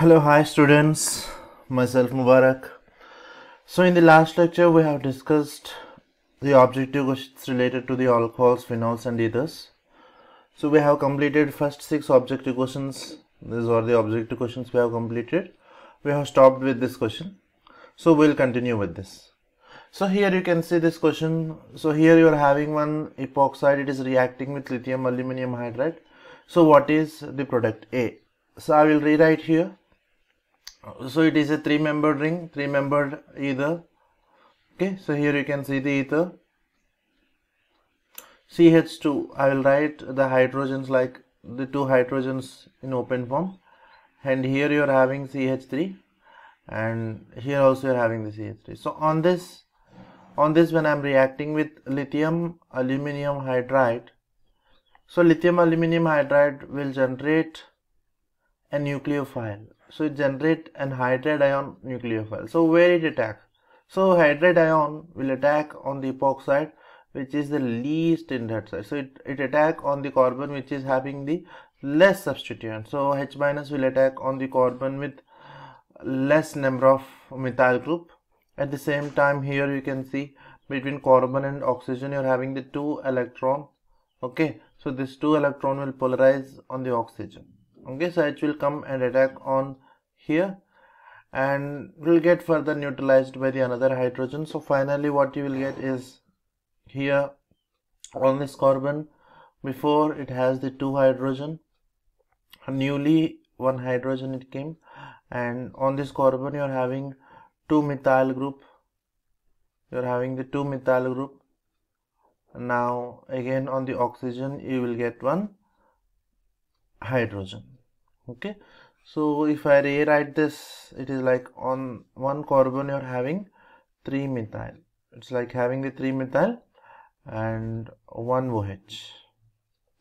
Hello, hi students, myself Mubarak. So in the last lecture we have discussed the objective questions related to the alcohols, phenols and ethers. So we have completed first 6 objective questions. These are the objective questions we have completed. We have stopped with this question. So we'll continue with this. So here you can see this question. So here you are having one epoxide, it is reacting with lithium aluminum hydride. So what is the product A? So I will rewrite here. So it is a 3-membered ring, 3-membered ether. Okay, so here you can see the ether. CH2, I will write the hydrogens like the 2 hydrogens in open form, and here you are having CH3, and here also you are having the CH3. So on this when I am reacting with lithium aluminum hydride, so lithium aluminum hydride will generate a nucleophile. So it generates an hydride ion nucleophile. So where it attacks? So hydride ion will attack on the epoxide, which is the least in that side. So it attack on the carbon which is having the less substituent. So H minus will attack on the carbon with less number of methyl group. At the same time, here you can see between carbon and oxygen you are having the 2 electron. Okay, so this 2 electron will polarize on the oxygen. Okay, so H will come and attack on here and will get further neutralized by the another hydrogen. So finally what you will get is here on this carbon, before it has the 2 hydrogen, newly 1 hydrogen it came, and on this carbon you are having 2 methyl group, you are having the 2 methyl group. Now again on the oxygen you will get 1 hydrogen. Okay, so if I rewrite this, it is like on 1 carbon you are having 3 methyl. It's like having the 3 methyl and 1 OH.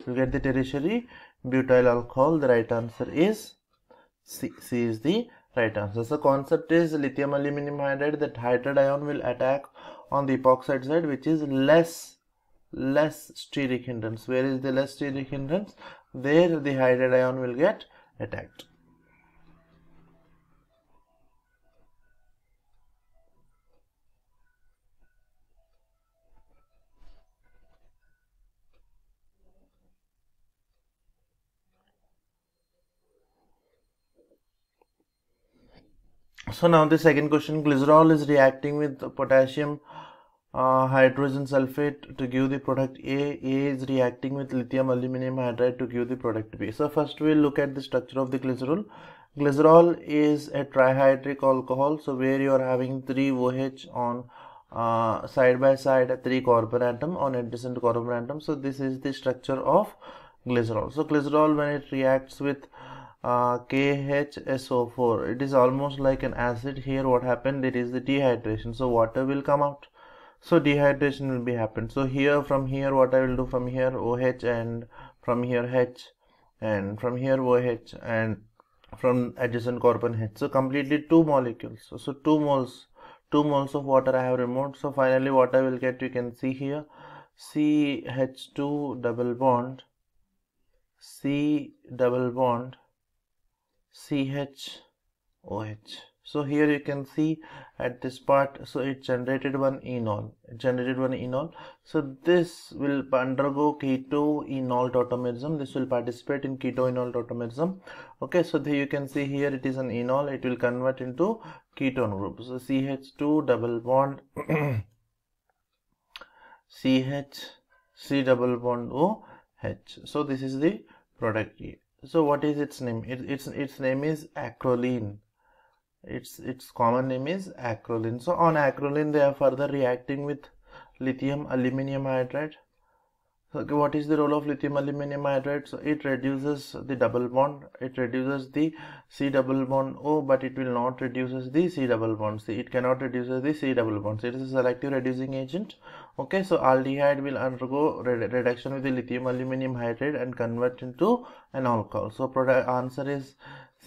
You get the tertiary butyl alcohol. The right answer is C. C is the right answer. So concept is lithium aluminum hydride, that hydride ion will attack on the epoxide side, which is less steric hindrance. Where is the less steric hindrance? There the hydride ion will get attacked. So now the second question, glycerol is reacting with potassium hydrogen sulfate to give the product A. A is reacting with lithium aluminum hydride to give the product B. So first we'll look at the structure of the glycerol. Glycerol is a trihydric alcohol, so where you are having 3 OH on side by side 3 carbon atom on adjacent carbon atom. So this is the structure of glycerol. So glycerol, when it reacts with KHSO4, it is almost like an acid. Here what happened, it is the dehydration, so water will come out, so dehydration will be happened. So here, from here, what I will do, from here OH, and from here H, and from here OH, and from adjacent carbon H. So completely 2 molecules. So 2 moles of water I have removed. So finally what I will get, you can see here, CH2 double bond, C double bond, CHOH. So here you can see at this part, so it generated one enol. So this will undergo keto-enol tautomerism. This will participate in keto-enol tautomerism. Okay, so there you can see here it is an enol. It will convert into ketone group. So CH2 double bond CH, C double bond OH. So this is the product A. So what is its name? Its name is acrolein. Its common name is acrolein. So on acrolein they are further reacting with lithium aluminum hydride. So okay, what is the role of lithium aluminum hydride? So it reduces the double bond, it reduces the C double bond O, but it will not reduces the C double bond C. It cannot reduce the C double bond. So it is a selective reducing agent. Okay, so aldehyde will undergo reduction with the lithium aluminum hydride and convert into an alcohol. So product answer is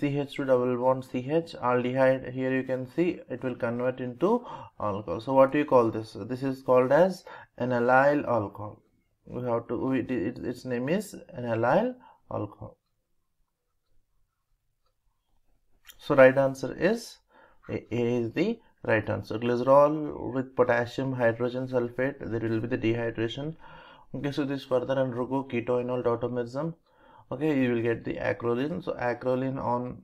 CH2 double bond CH. Aldehyde, here you can see it will convert into alcohol. So what do you call this? This is called as an allyl alcohol. We have to, its name is an allyl alcohol. So right answer is A is the right answer. Glycerol with potassium hydrogen sulfate, there will be the dehydration. Okay, so this further undergo ketoenol tautomerism. Okay, you will get the acrolein. So acrolein on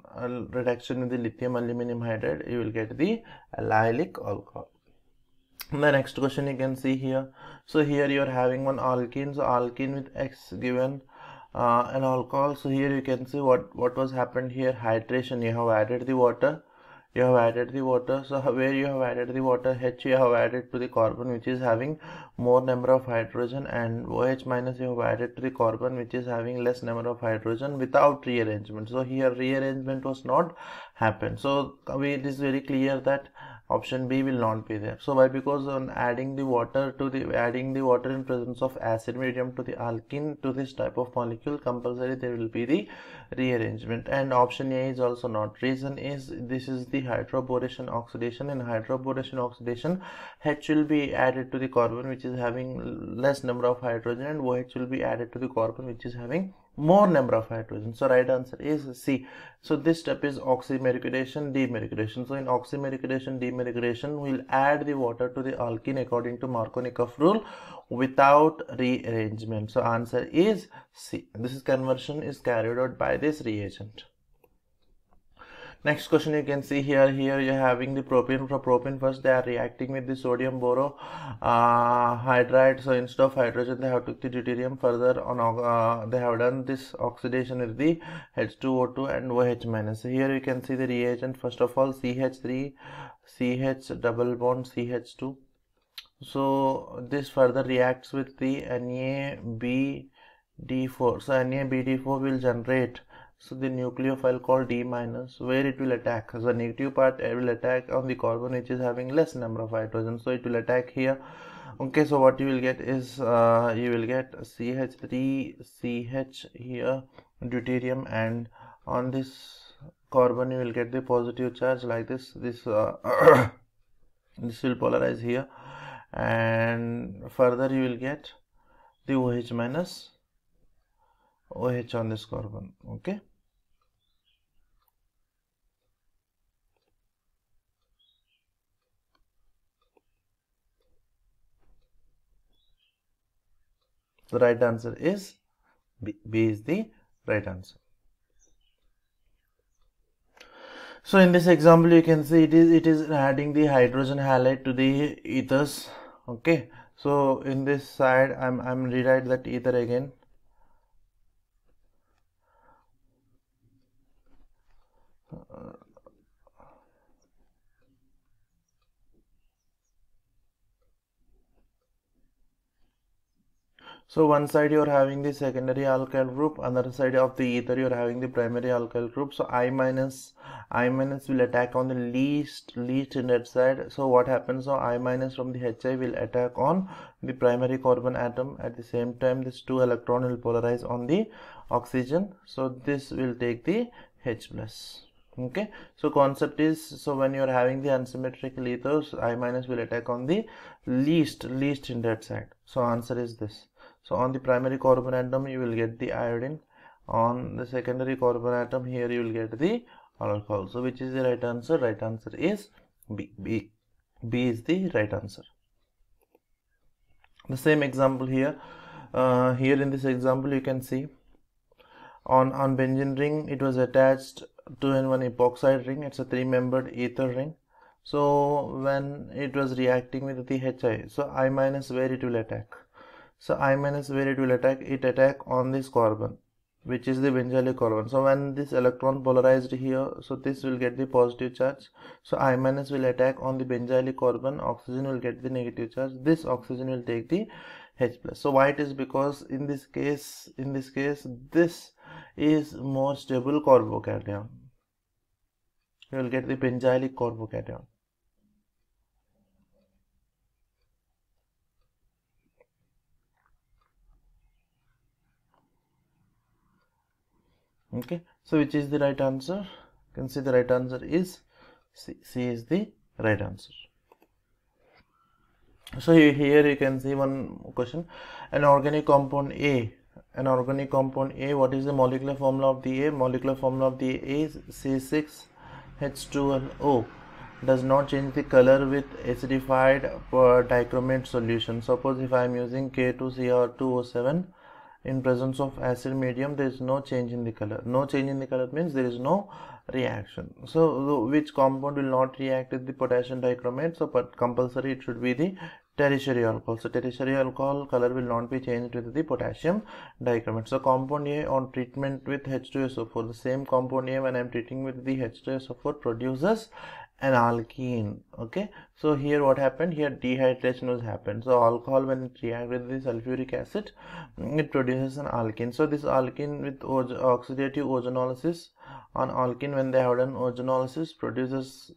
reduction with the lithium aluminum hydride, you will get the allylic alcohol. The next question you can see here. So here you are having one alkene. So alkene with X given an alcohol. So here you can see what was happened here. Hydration. You have added the water. So where you have added the water, H you have added to the carbon which is having more number of hydrogen, and OH minus you have added to the carbon which is having less number of hydrogen without rearrangement. So here rearrangement was not happened. So it is very clear that option B will not be there. So why? Because on adding the water in presence of acid medium to the alkene to this type of molecule, compulsory there will be the rearrangement. And option A is also not. Reason is this is the hydroboration oxidation. In hydroboration oxidation, H will be added to the carbon which is having less number of hydrogen, and OH will be added to the carbon which is having more number of hydrogen. So right answer is C. So this step is oxymercuration, demercuration. So in oxymercuration, demercuration, we'll add the water to the alkene according to Markovnikov rule without rearrangement. So answer is C. This conversion is carried out by this reagent. Next question you can see here. Here you're having the propane. For propane, first they are reacting with the sodium borohydride. So instead of hydrogen, they have took the deuterium. Further on, they have done this oxidation with the H2O2 and OH minus. So here you can see the reagent. First of all, CH3, CH double bond CH2. So this further reacts with the NaBD4. So NaBD4 will generate the nucleophile called D minus, where it will attack. So the negative part will attack on the carbon which is having less number of hydrogen. So it will attack here. Okay, so what you will get is you will get CH3CH here, deuterium, and on this carbon you will get the positive charge like this. This this will polarize here, and further you will get the OH minus, OH on this carbon. Okay. The right answer is B. B is the right answer. So in this example, you can see it is adding the hydrogen halide to the ethers. Okay. So in this side, I'm rewrite that ether again. So one side you are having the secondary alkyl group, another side of the ether you are having the primary alkyl group. So I minus will attack on the least in that side. So what happens? So I minus from the HI will attack on the primary carbon atom. At the same time, this 2 electron will polarize on the oxygen. So this will take the H plus. Okay, so concept is, so when you are having the unsymmetrical ethers, I minus will attack on the least in that side. So answer is this. So on the primary carbon atom you will get the iodine, on the secondary carbon atom here you will get the alcohol. So which is the right answer? Right answer is B. B is the right answer. The same example here. Here in this example you can see on benzene ring it was attached 2N1 epoxide ring. It's a 3-membered ether ring. So when it was reacting with the HI, so I minus where it will attack. So I minus where it will attack, it attack on this carbon which is the benzylic carbon. So when this electron polarized here, so this will get the positive charge. So I minus will attack on the benzylic carbon, oxygen will get the negative charge. This oxygen will take the H plus. So why it is? Because in this case this is more stable carbocation. You will get the benzylic carbocation. Okay, so which is the right answer? You can see the right answer is C. C is the right answer. So here you can see one question. An organic compound A. What is the molecular formula of the A? Molecular formula of the A is C6 H2O does not change the color with acidified dichromate solution. Suppose if I am using K2Cr2O7 in presence of acid medium, there is no change in the color. No change in the color means there is no reaction. So which compound will not react with the potassium dichromate? So but compulsory it should be the tertiary alcohol. So tertiary alcohol color will not be changed with the potassium dichromate. So compound A on treatment with H2SO4, the same compound A when I am treating with the H2SO4 produces an alkene. Okay, so here what happened, here dehydration was happened. So alcohol when it reacts with the sulfuric acid, it produces an alkene. So this alkene with oxidative ozonolysis on alkene, when they have done ozonolysis, produces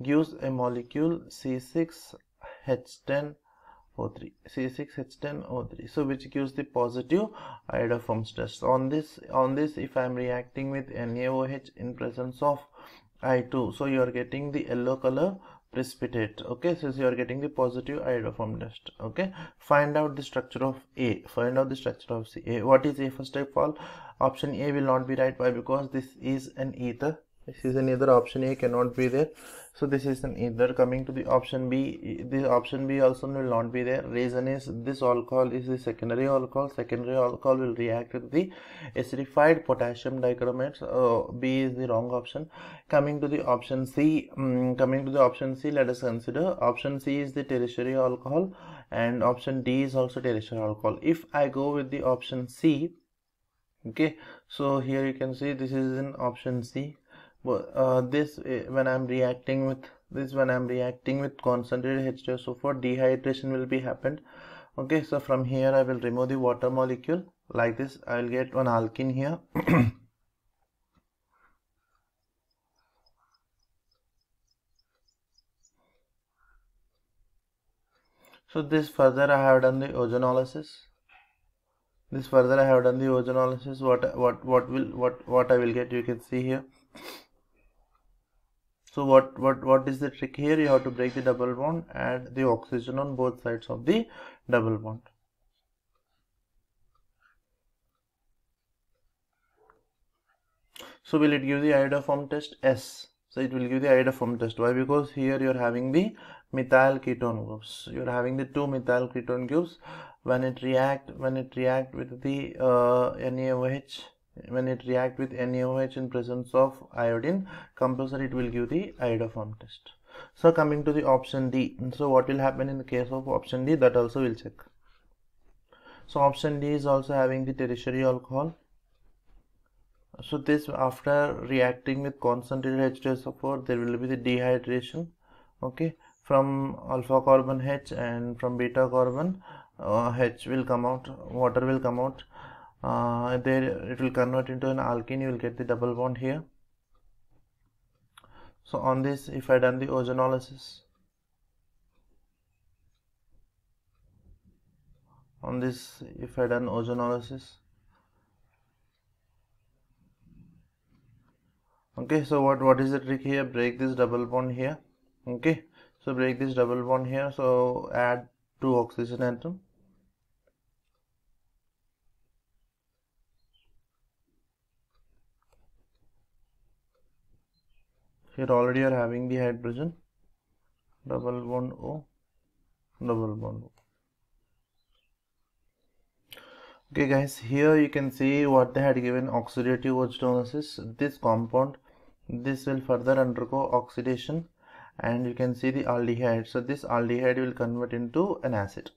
gives a molecule C6H10O3, C6H10O3, so which gives the positive iodoform test. On this if I am reacting with NaOH in presence of I2, so you are getting the yellow color precipitate. Okay, so you are getting the positive iodoform test. Okay, find out the structure of A, find out the structure of C. What is A? First of all, option A will not be right. Why? Because this is an ether. This is an ether. Option A cannot be there. So this is an ether. Coming to the option B, the option B also will not be there. Reason is this alcohol is the secondary alcohol. Secondary alcohol will react with the acidified potassium dichromate. So B is the wrong option. Coming to the option C, let us consider option C is the tertiary alcohol and option D is also tertiary alcohol. If I go with the option C, okay, so here you can see this is in option C. This when I am reacting with concentrated H2SO4, dehydration will be happened. Okay, so from here I will remove the water molecule like this. I will get one alkene here. So this further I have done the ozonolysis. What I will get, you can see here. So what is the trick here? You have to break the double bond, add the oxygen on both sides of the double bond. So will it give the iodoform test? Yes. So it will give the iodoform test. Why? Because here you are having the methyl ketone groups. You are having the two methyl ketone groups. When it react with the NaOH. When it react with NaOH in presence of iodine, compulsory it will give the iodoform test. So coming to the option D, so what will happen in the case of option D, that also will check. So option D is also having the tertiary alcohol. So this, after reacting with concentrated H2SO4, there will be the dehydration. Okay, from alpha carbon H and from beta carbon H will come out, water will come out. There it will convert into an alkene. You will get the double bond here. So on this, if I done the ozonolysis, okay, so what is the trick here? Break this double bond here. Okay, so break this double bond here. So add 2 oxygen atom. Here already you are having the hydrogen, double bond O, double bond O. Okay guys, here you can see what they had given, oxidative ozonolysis. This compound, this will further undergo oxidation and you can see the aldehyde. So this aldehyde will convert into an acid.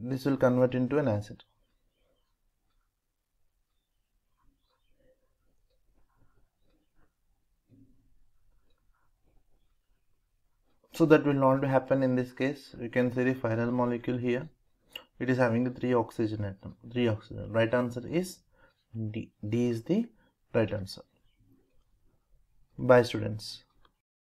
This will convert into an acid. So that will not happen in this case. You can see the final molecule here. It is having the 3 oxygen atom. 3 oxygen. Right answer is D. D is the right answer. Bye students.